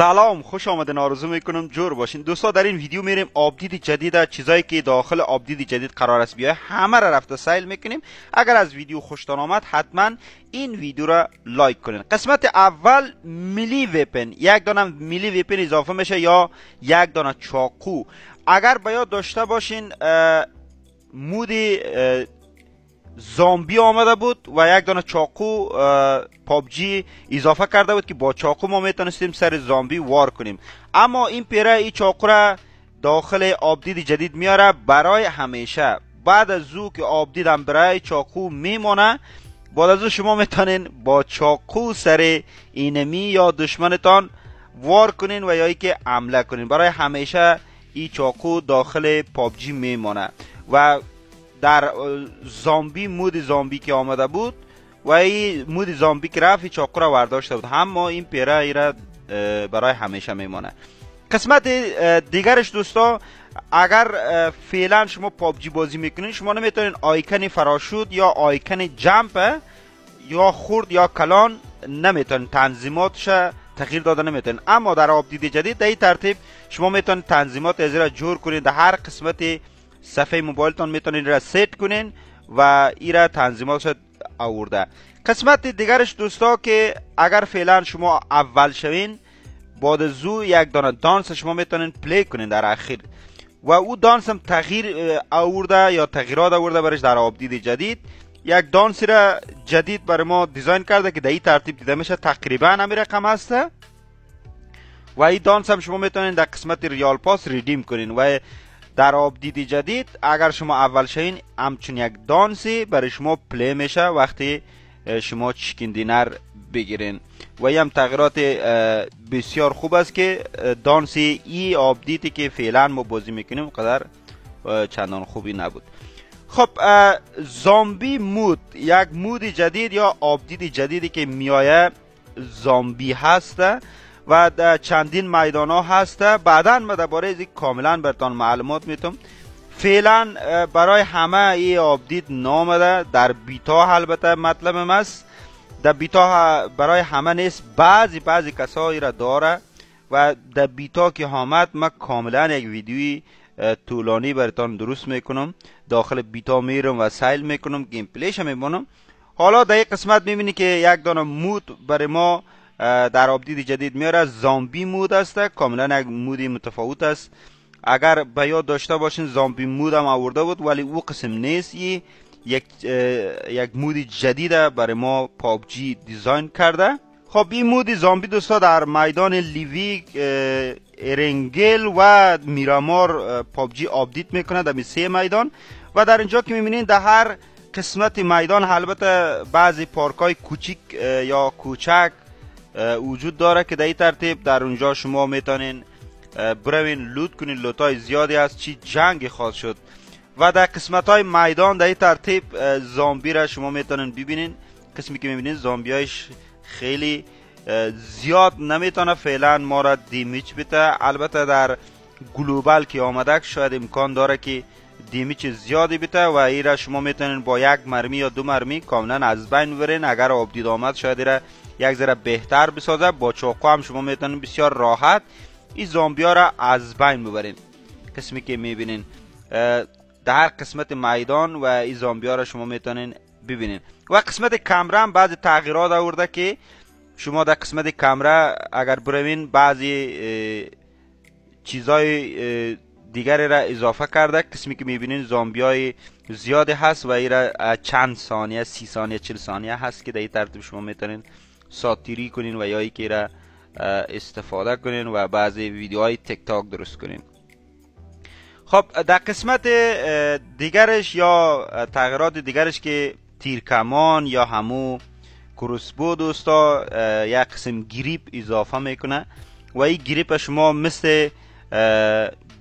سلام، خوش آمدین. آرزو میکنم جور باشین. دوستا در این ویدیو میریم آپدیت جدید، چیزایی که داخل آپدیت جدید قرار است بیای همه را رفته سیل میکنیم. اگر از ویدیو خوشتان آمد حتما این ویدیو را لایک کنین. قسمت اول میلی ویپن، یک دانه میلی ویپن اضافه میشه یا یک دانه چاقو. اگر باید داشته باشین مودی زامبی آمده بود و یک دانه چاقو پابجی اضافه کرده بود که با چاقو ما میتونستیم سر زامبی وار کنیم. اما این پیره این چاقو را داخل آپدیت جدید میاره برای همیشه. بعد از او که آپدیت هم برای چاقو میمونه، بعد از او شما میتونین با چاقو سر اینمی یا دشمنتان وار کنین و یا ای که حمله کنین. برای همیشه این چاقو داخل پابجی میمونه و در زامبی مود زامبی که آمده بود و این مود زامبی که رفت چاقو را ورداشته بود، اما این پیره ایره برای همیشه میمونه. قسمت دیگرش دوستا، اگر فعلا شما پابجی بازی میکنین، شما نمیتونین آیکن فراشوت یا آیکن جمپ یا خورد یا کلان نمیتونین تنظیماتش تغییر داده نمیتونین. اما در آپدیت جدید در این ترتیب شما میتونین تنظیمات از را جور کنید. در هر قسمت صفحه موبایلتان میتونین را ست کنین و ایرا تنظیماتش آورده. قسمت دیگرش دوستا که اگر فعلا شما اول شوین، بعد از او یک دانه دانس شما میتونین پلی کنین در اخیر و او دانس هم تغییر آورده یا تغییرات آورده برش در آپدیت جدید. یک دانسی را جدید برای ما دیزاین کرده که در این ترتیب دیده میشه، تقریبا همین رقم هسته و این دانس هم شما میتونین در قسمت ریال پاس ریدیم کنین و در آپدیت جدید اگر شما اول شوین همچون یک دانسی برای شما پلی میشه وقتی شما چیکن دینر بگیرین و این هم تغییرات بسیار خوب است که دانسی ای آپدیتی که فعلا ما بازی میکنیم قدر چندان خوبی نبود. خب زامبی مود یک مود جدید یا آپدیت جدیدی که میایه زامبی هسته و در چندین میدان ها هسته. بعدا من درباره از کاملا براتون معلومات میتونم. فعلا برای همه این آپدیت نامده در بیتا، البته مطلبم است در بیتا برای همه نیست، بعضی کسایی را داره و در بیتا که آمد من کاملا یک ویدیوی طولانی براتون درست میکنم. داخل بیتا میرم و سیل میکنم، گیم پلیش میبینم. حالا در این قسمت میبینی که یک دانه مود برای ما در آپدیت جدید میاره. زامبی مود است، کاملا یک مودی متفاوت است. اگر به یاد داشته باشین زامبی مود هم آورده بود ولی او قسم نیست. یک مود جدید برای ما پابجی دیزاین کرده. خب این مود زامبی دوستا در میدان لیویک، ارنگل و میرامار پابجی آپدیت میکنه در 3 میدان و در اینجا که میبینین در هر قسمت میدان البته بعضی پارکای کوچیک یا کوچک وجود داره که در این ترتیب در اونجا شما میتونین بروین لوت کنین. لوتای زیادی است، چی جنگ خواهد شد و در قسمت های میدان در این ترتیب زامبی را شما میتونین ببینین. قسمی که میبینین زامبی هایش خیلی زیاد نمیتونه فعلا ما را دیمیج بده. البته در گلوبال که آمده شاید امکان داره که دیمیج زیادی بده و این را شما میتونین با یک مرمی یا 2 مرمی کاملا از بین ببرین. اگر آپدیت آمد شاید این را یک ذره بهتر بسازه. با چاقو هم شما میتونین بسیار راحت این زامبی ها را از بین ببرین. قسمی که میبینین در هر قسمت میدان و این زامبی ها را شما میتونین ببینین. و قسمت کامرا هم بعضی تغییرات آورده که شما در قسمت کامرا اگر بروین بعضی چیزای دیگری را اضافه کرده. قسمی که میبینین زامبی های زیادی هست و این را چند ثانیه 30 ثانیه 40 ثانیه هست که در این ترتیب شما میتونین ساتیری کنین و یا ای که را استفاده کنین و بعضی ویدیوهای تیک تاک درست کنین. خب در قسمت دیگرش یا تغییرات دیگرش که تیرکمان یا همو کروسبو دوستا یک قسم گریپ اضافه میکنه و این گریپ شما مثل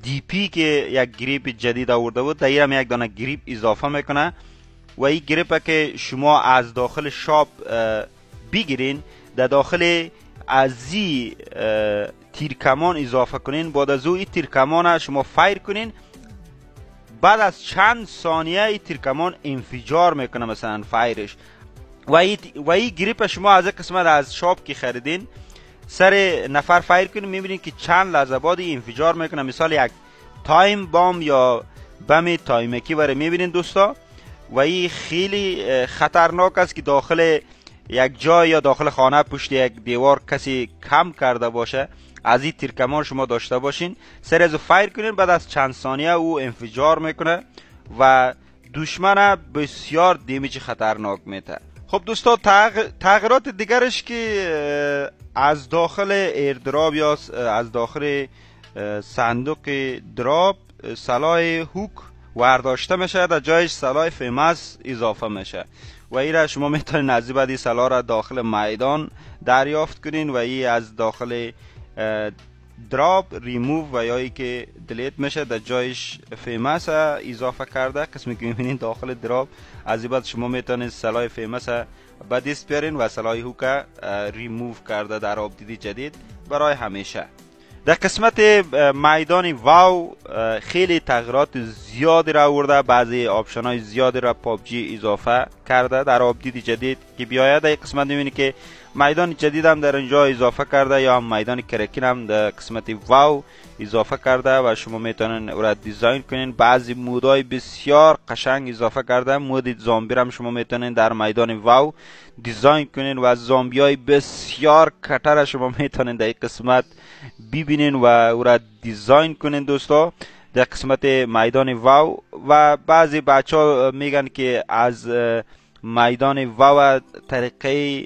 دی پی که یک گریپ جدید آورده بود، در این هم یک دانه گریپ اضافه میکنه و این گریپ که شما از داخل شاپ بگیرین، در داخل ازی تیرکمان اضافه کنین. بعد از او این تیرکمان شما فایر کنین، بعد از چند ثانیه این تیرکمان انفجار میکنه مثلا فایرش و این گریپ شما از قسمت از شاپ که خریدین سر نفر فایر کنیم میبینید که چند لحظه بعد انفجار میکنه. مثال یک تایم بام یا بم تایمکی وره میبینید دوستا. و این خیلی خطرناک است که داخل یک جای یا داخل خانه پشت یک دیوار کسی کم کرده باشه، از این تیرکمان شما داشته باشین، سر از فایر کنین، بعد از چند ثانیه او انفجار میکنه و دشمن بسیار دیمیج خطرناک میته. خب دوستا تغییرات دیگرش که از داخل ایردراپ یا از داخل صندوق دراپ سلاح هوک ورداشته میشه، در جایش سلاح فیمس اضافه میشه و این را شما میتونید از بعدی سلاح را داخل میدان دریافت کنین و این از داخل دراپ ریموو و یا ای که دلیت میشه، در جایش فیمس اضافه کرده. قسمی که میبینین داخل دراپ از بعد شما میتونید سلاح فیمس به دست بیارین و سلاح هوک ریموو کرده در آپدیت جدید برای همیشه. در قسمت میدان واو خیلی تغییرات زیادی را آورده، بعضی آپشن های زیادی را پابجی اضافه کرده در آپدیت جدید که بیاید. در قسمت میبینی که میدان جدید هم در اینجا اضافه کرده یا هم میدان کرکین هم در قسمت واو اضافه کرده و شما میتونن او را دیزاین کنین. بعضی مودهای بسیار قشنگ اضافه کرده. مود زامبی هم شما میتونین در میدان واو دیزاین کنین و زامبی های بسیار کتر شما میتونین در این قسمت ببینین و او را دیزاین کنین دوستا در قسمت میدان واو. و بعضی بچه ها میگن که از میدان واو طریقه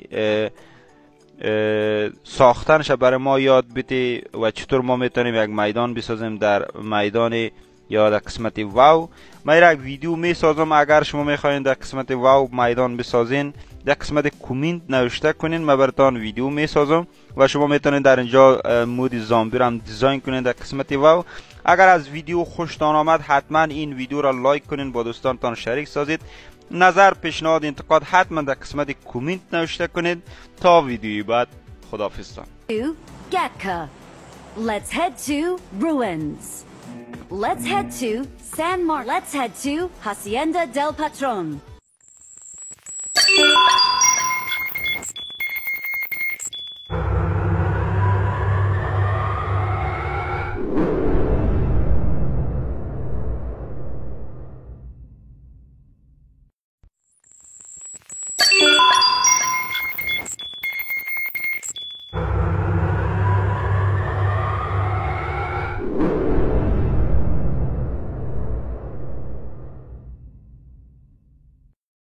ساختنش برای ما یاد بده و چطور ما میتونیم یک میدان بسازیم در میدان یا در قسمت واو. من یک ویدیو میسازم، اگر شما میخواین در قسمت واو میدان بسازین در قسمت کامنت نوشته کنین، من براتون ویدیو میسازم و شما میتونین در اینجا مود زامبی را هم دیزاین کنین در قسمت واو. اگر از ویدیو خوشتان آمد حتما این ویدیو را لایک کنین، با دوستانتان شریک سازید. نظر، پیشنهاد، انتقاد حتما در قسمت کامنت نوشته کنید. تا ویدیوی بعد، خداحافظتان. Gatka. Let's head to ruins. Let's head to San Mar. Let's head to Hacienda del Patron.